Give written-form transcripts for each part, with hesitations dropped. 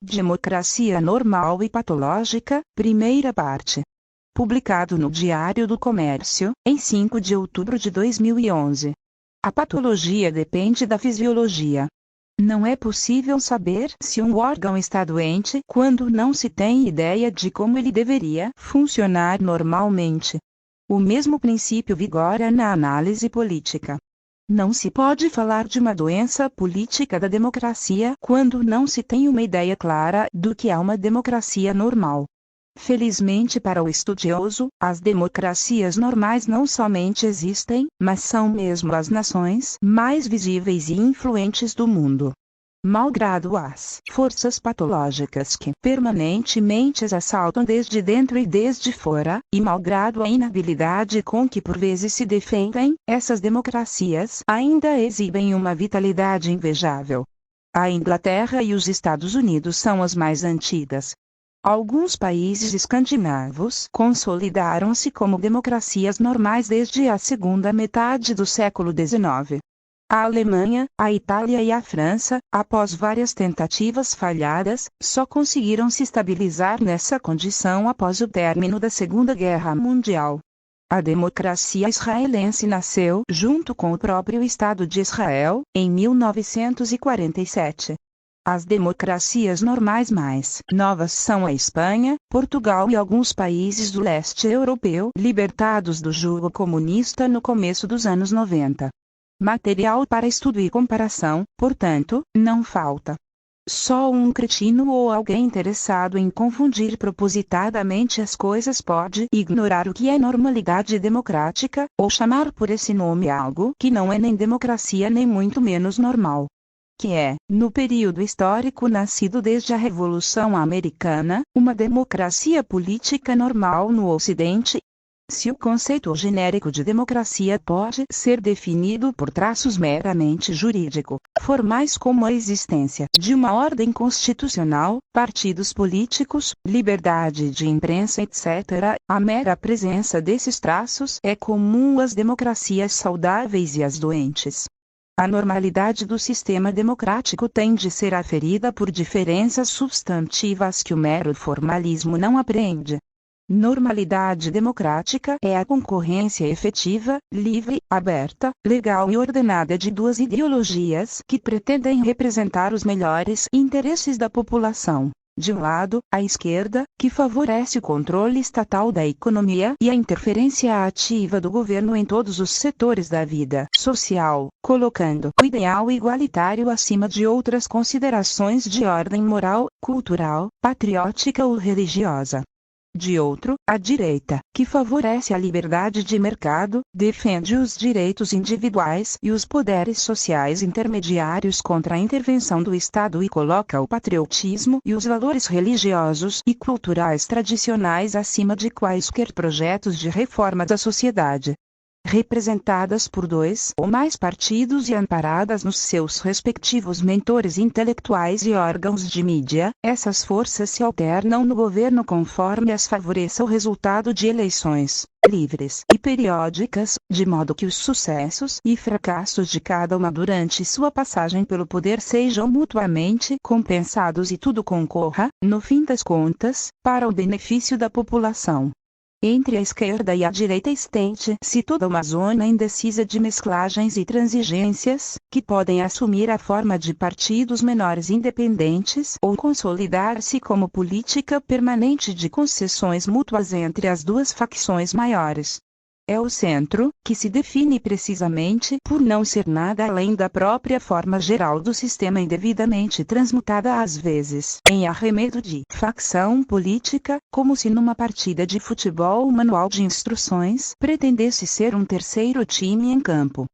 Democracia Normal e Patológica, primeira parte. Publicado no Diário do Comércio, em 5 de outubro de 2011. A patologia depende da fisiologia. Não é possível saber se um órgão está doente quando não se tem ideia de como ele deveria funcionar normalmente. O mesmo princípio vigora na análise política. Não se pode falar de uma doença política da democracia quando não se tem uma ideia clara do que é uma democracia normal. Felizmente para o estudioso, as democracias normais não somente existem, mas são mesmo as nações mais visíveis e influentes do mundo. Malgrado as forças patológicas que permanentemente as assaltam desde dentro e desde fora, e malgrado a inabilidade com que por vezes se defendem, essas democracias ainda exibem uma vitalidade invejável. A Inglaterra e os Estados Unidos são as mais antigas. Alguns países escandinavos consolidaram-se como democracias normais desde a segunda metade do século XIX. A Alemanha, a Itália e a França, após várias tentativas falhadas, só conseguiram se estabilizar nessa condição após o término da Segunda Guerra Mundial. A democracia israelense nasceu junto com o próprio Estado de Israel, em 1947. As democracias normais mais novas são a Espanha, Portugal e alguns países do leste europeu libertados do jugo comunista no começo dos anos 90. Material para estudo e comparação, portanto, não falta. Só um cretino ou alguém interessado em confundir propositadamente as coisas pode ignorar o que é normalidade democrática, ou chamar por esse nome algo que não é nem democracia nem muito menos normal. Que é, no período histórico nascido desde a Revolução Americana, uma democracia política normal no Ocidente. Se o conceito genérico de democracia pode ser definido por traços meramente jurídico-formais como a existência de uma ordem constitucional, partidos políticos, liberdade de imprensa etc., a mera presença desses traços é comum às democracias saudáveis e às doentes. A normalidade do sistema democrático tem de ser aferida por diferenças substantivas que o mero formalismo não apreende. Normalidade democrática é a concorrência efetiva, livre, aberta, legal e ordenada de duas ideologias que pretendem representar os melhores interesses da população. De um lado, a esquerda, que favorece o controle estatal da economia e a interferência ativa do governo em todos os setores da vida social, colocando o ideal igualitário acima de outras considerações de ordem moral, cultural, patriótica ou religiosa. De outro, a direita, que favorece a liberdade de mercado, defende os direitos individuais e os poderes sociais intermediários contra a intervenção do Estado e coloca o patriotismo e os valores religiosos e culturais tradicionais acima de quaisquer projetos de reforma da sociedade. Representadas por dois ou mais partidos e amparadas nos seus respectivos mentores intelectuais e órgãos de mídia, essas forças se alternam no governo conforme as favoreça o resultado de eleições livres e periódicas, de modo que os sucessos e fracassos de cada uma durante sua passagem pelo poder sejam mutuamente compensados e tudo concorra, no fim das contas, para o benefício da população. Entre a esquerda e a direita estende-se toda uma zona indecisa de mesclagens e transigências, que podem assumir a forma de partidos menores independentes ou consolidar-se como política permanente de concessões mútuas entre as duas facções maiores. É o centro, que se define precisamente por não ser nada além da própria forma geral do sistema indevidamente transmutada às vezes em arremedo de facção política, como se numa partida de futebol o manual de instruções pretendesse ser um terceiro time em campo.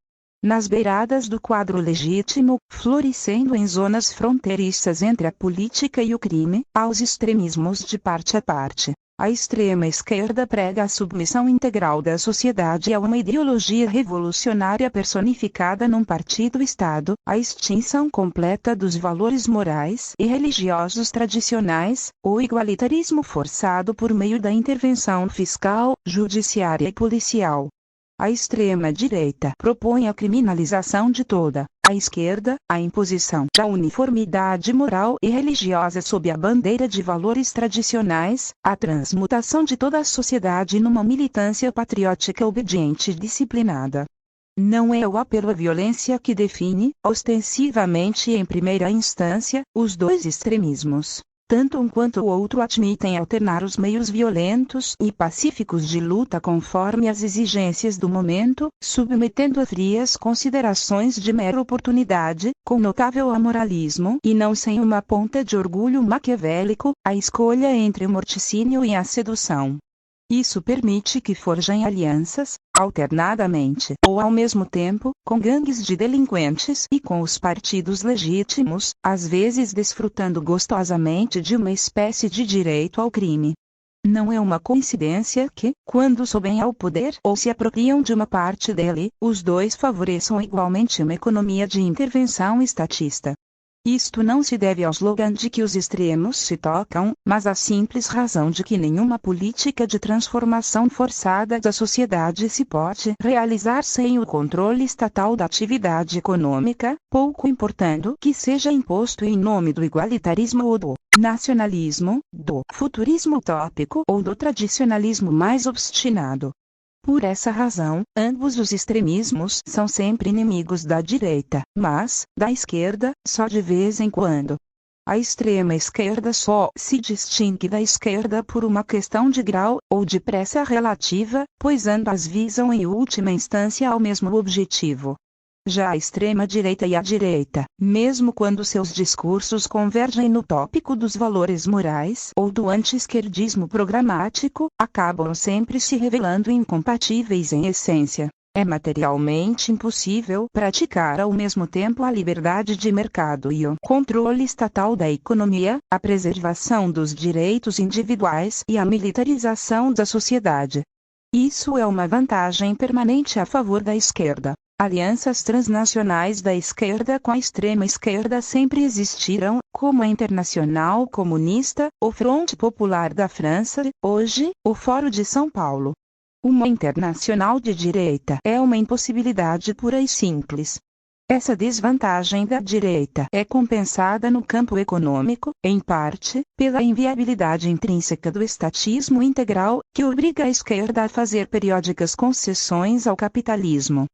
Nas beiradas do quadro legítimo, florescendo em zonas fronteiriças entre a política e o crime, há os extremismos de parte a parte. A extrema-esquerda prega a submissão integral da sociedade a uma ideologia revolucionária personificada num partido-estado, a extinção completa dos valores morais e religiosos tradicionais, o igualitarismo forçado por meio da intervenção fiscal, judiciária e policial. A extrema-direita propõe a criminalização de toda à esquerda, a imposição da uniformidade moral e religiosa sob a bandeira de valores tradicionais, a transmutação de toda a sociedade numa militância patriótica obediente e disciplinada. Não é o apelo à violência que define, ostensivamente e em primeira instância, os dois extremismos. Tanto um quanto o outro admitem alternar os meios violentos e pacíficos de luta conforme as exigências do momento, submetendo a frias considerações de mera oportunidade, com notável amoralismo e não sem uma ponta de orgulho maquiavélico, a escolha entre o morticínio e a sedução. Isso permite que forjem alianças, alternadamente ou ao mesmo tempo, com gangues de delinquentes e com os partidos legítimos, às vezes desfrutando gostosamente de uma espécie de direito ao crime. Não é uma coincidência que, quando sobem ao poder ou se apropriam de uma parte dele, os dois favoreçam igualmente uma economia de intervenção estatista. Isto não se deve ao slogan de que os extremos se tocam, mas à simples razão de que nenhuma política de transformação forçada da sociedade se pode realizar sem o controle estatal da atividade econômica, pouco importando que seja imposto em nome do igualitarismo ou do nacionalismo, do futurismo utópico ou do tradicionalismo mais obstinado. Por essa razão, ambos os extremismos são sempre inimigos da direita, mas, da esquerda, só de vez em quando. A extrema esquerda só se distingue da esquerda por uma questão de grau, ou de pressa relativa, pois ambas visam em última instância ao mesmo objetivo. Já a extrema-direita e a direita, mesmo quando seus discursos convergem no tópico dos valores morais ou do anti-esquerdismo programático, acabam sempre se revelando incompatíveis em essência. É materialmente impossível praticar ao mesmo tempo a liberdade de mercado e o controle estatal da economia, a preservação dos direitos individuais e a militarização da sociedade. Isso é uma vantagem permanente a favor da esquerda. Alianças transnacionais da esquerda com a extrema esquerda sempre existiram, como a Internacional Comunista, o Fronte Popular da França, hoje, o Fórum de São Paulo. Uma internacional de direita é uma impossibilidade pura e simples. Essa desvantagem da direita é compensada no campo econômico, em parte, pela inviabilidade intrínseca do estatismo integral, que obriga a esquerda a fazer periódicas concessões ao capitalismo.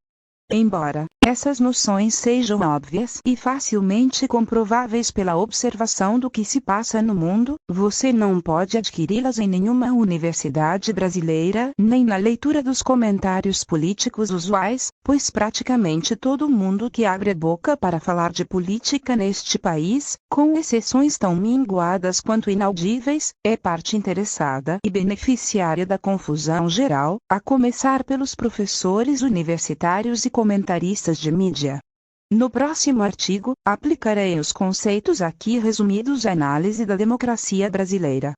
Embora essas noções sejam óbvias e facilmente comprováveis pela observação do que se passa no mundo, você não pode adquiri-las em nenhuma universidade brasileira, nem na leitura dos comentários políticos usuais, pois praticamente todo mundo que abre a boca para falar de política neste país, com exceções tão minguadas quanto inaudíveis, é parte interessada e beneficiária da confusão geral, a começar pelos professores universitários e comentaristas de mídia. No próximo artigo, aplicarei os conceitos aqui resumidos à análise da democracia brasileira.